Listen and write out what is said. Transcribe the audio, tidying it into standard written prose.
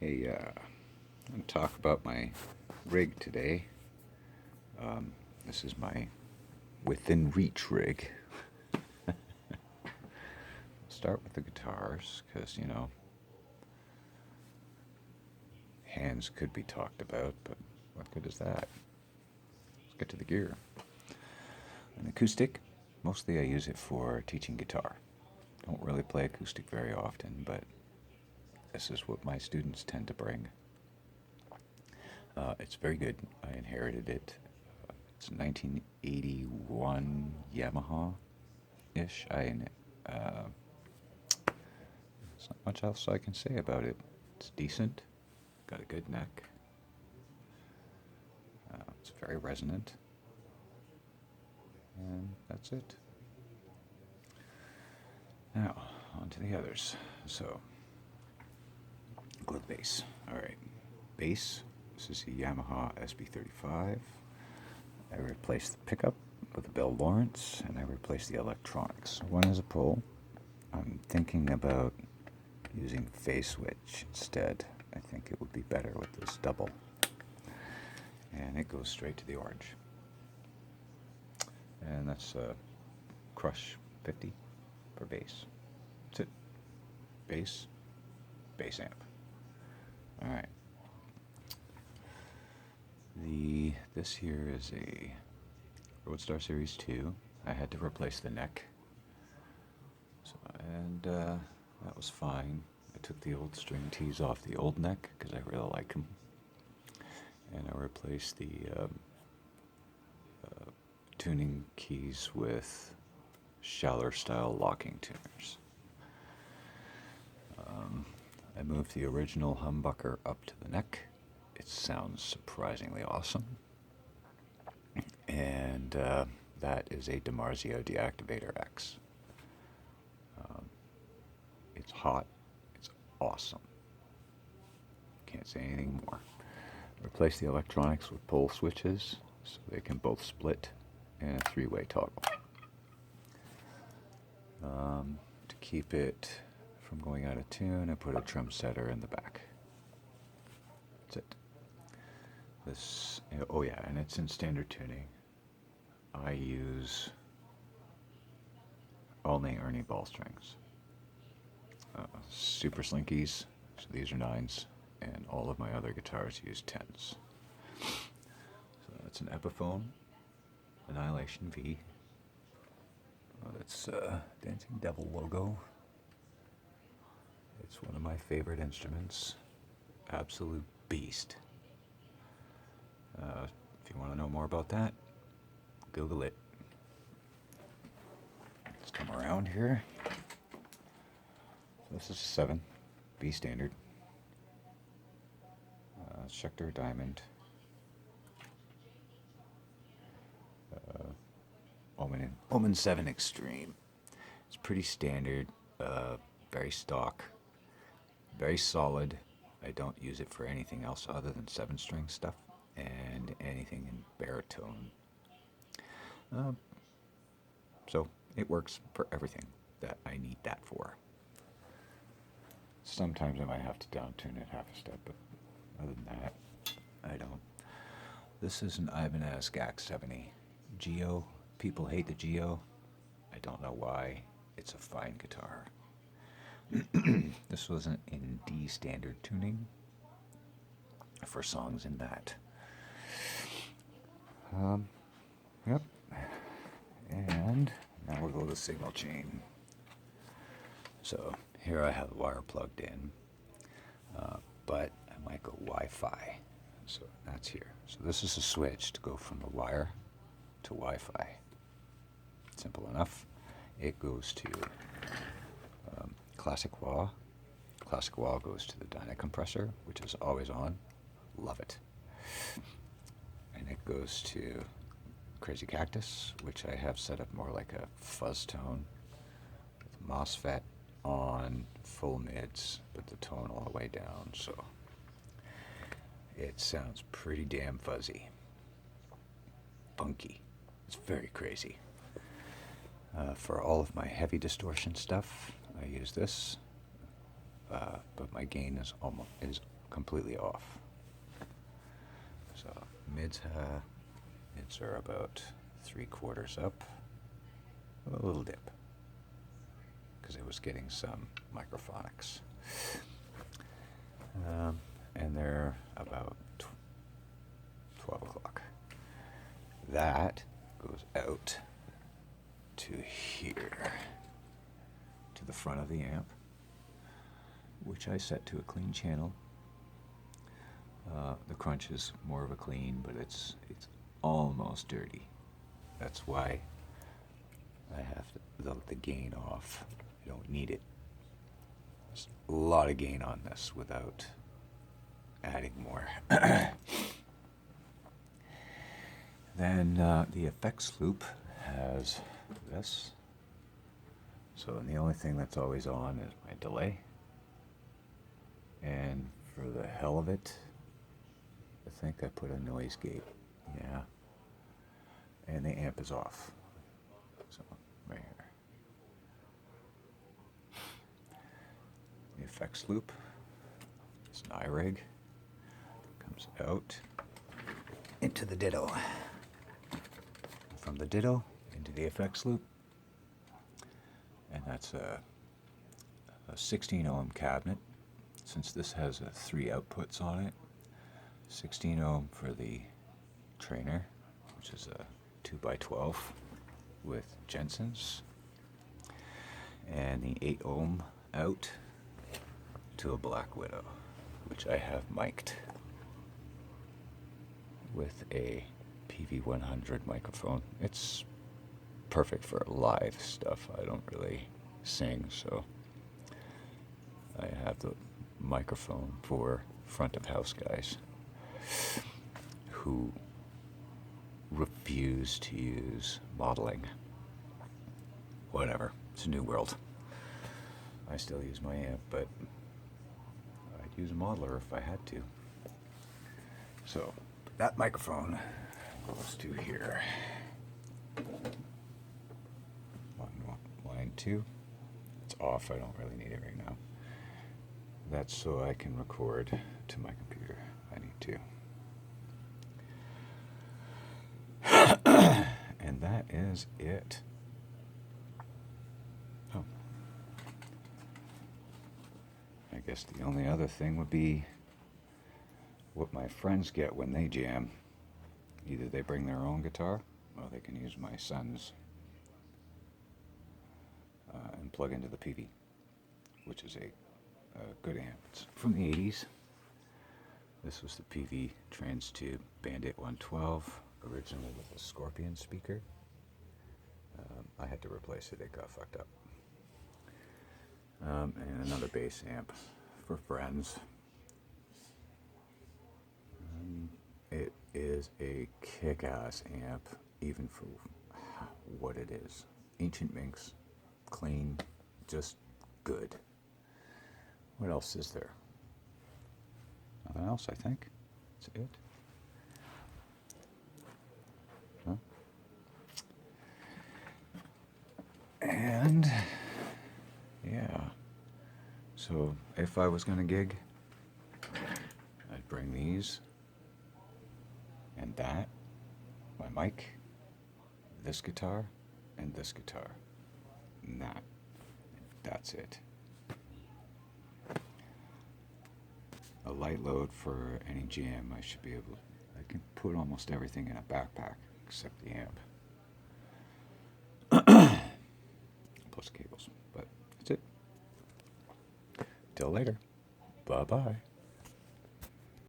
Hey, I'm going to talk about my rig today. This is my within reach rig. I'll start with the guitars because, hands could be talked about, but what good is that? Let's get to the gear. An acoustic, mostly I use it for teaching guitar. Don't really play acoustic very often, but this is what my students tend to bring. It's very good. I inherited it. It's 1981 Yamaha-ish. There's not much else I can say about it. It's decent. Got a good neck. It's very resonant. And that's it. Now, on to the others. So, go with bass. Alright. Bass. This is a Yamaha SB35. I replaced the pickup with a Bill Lawrence, and I replaced the electronics. One is a pull. I'm thinking about using phase switch instead. I think it would be better with this double. And it goes straight to the orange. And that's a Crush 50 for bass. That's it. Bass amp. Alright. This here is a Roadstar Series 2. I had to replace the neck. That was fine. I took the old string tees off the old neck because I really like them. And I replaced the tuning keys with Schaller style locking tuners. I moved the original humbucker up to the neck. It sounds surprisingly awesome. And that is a DiMarzio Deactivator X. It's hot. It's awesome. Can't say anything more. Replace the electronics with pull switches so they can both split in a three-way toggle. To keep it from going out of tune, I put a drum setter in the back. That's it. And it's in standard tuning. I use only Ernie ball strings. Super Slinkies, so these are 9s, and all of my other guitars use 10s. So that's an Epiphone Annihilation V. That's Dancing Devil logo. It's one of my favorite instruments. Absolute beast. If you want to know more about that, Google it. Let's come around here. So this is a 7, B standard. Schecter Diamond. Omen 7 Extreme. It's pretty standard, very stock, very solid. I don't use it for anything else other than 7-string stuff and anything in baritone. So it works for everything that I need that for. Sometimes I might have to down tune it half a step, but other than that, I don't. This is an Ibanez GAC 70 Geo. People hate the Geo. I don't know why. It's a fine guitar. This was in D standard tuning for songs in that. Yep. And now we'll go to the signal chain. So here I have the wire plugged in, but I might go Wi-Fi. So that's here. So this is a switch to go from the wire to Wi-Fi. Simple enough. It goes to Classic Wah. Classic Wah goes to the dyna compressor, which is always on. Love it. And it goes to Crazy Cactus, which I have set up more like a fuzz tone with MOSFET on full mids, but the tone all the way down, so it sounds pretty damn fuzzy. Funky. It's very crazy. For all of my heavy distortion stuff, I use this, but my gain is completely off. So mids are about 3/4 up, a little dip, because it was getting some microphonics. And they're about 12 o'clock. That goes out to here, to the front of the amp, which I set to a clean channel. The crunch is more of a clean, but it's almost dirty. That's why I have the gain off. I don't need it. There's a lot of gain on this without adding more. Then the effects loop has this. So the only thing that's always on is my delay. And for the hell of it, I think I put a noise gate. Yeah. And the amp is off. So, right here. The effects loop is an iRig. Comes out into the ditto. From the ditto into the effects loop. And that's a 16 ohm cabinet. Since this has 3 outputs on it, 16 ohm for the trainer, which is a 2x12 with Jensen's, and the 8 ohm out to a Black Widow, which I have mic'd with a PV100 microphone. It's perfect for live stuff. I don't really sing, so I have the microphone for front of house guys who refuse to use modeling. Whatever, it's a new world. I still use my amp, but I'd use a modeler if I had to. So that microphone goes to here. Line 2. It's off, I don't really need it right now. That's so I can record to my computer. I need to. And that is it. Oh. I guess the only other thing would be what my friends get when they jam. Either they bring their own guitar, or they can use my son's and plug into the PV, which is a good amp. It's from the 80s. This was the PV Transtube Bandit 112, originally with a Scorpion speaker. I had to replace it, it got fucked up. And another bass amp for friends. It is a kick-ass amp, even for what it is. Ancient Minx, clean, just good. What else is there? Nothing else, I think. That's it. Huh? And, yeah. So, if I was going to gig, I'd bring these, and that, my mic, this guitar, and this guitar. And that's it. A light load for any jam. I should be able, I can put almost everything in a backpack except the amp. Plus cables. But that's it. Till later. Bye-bye.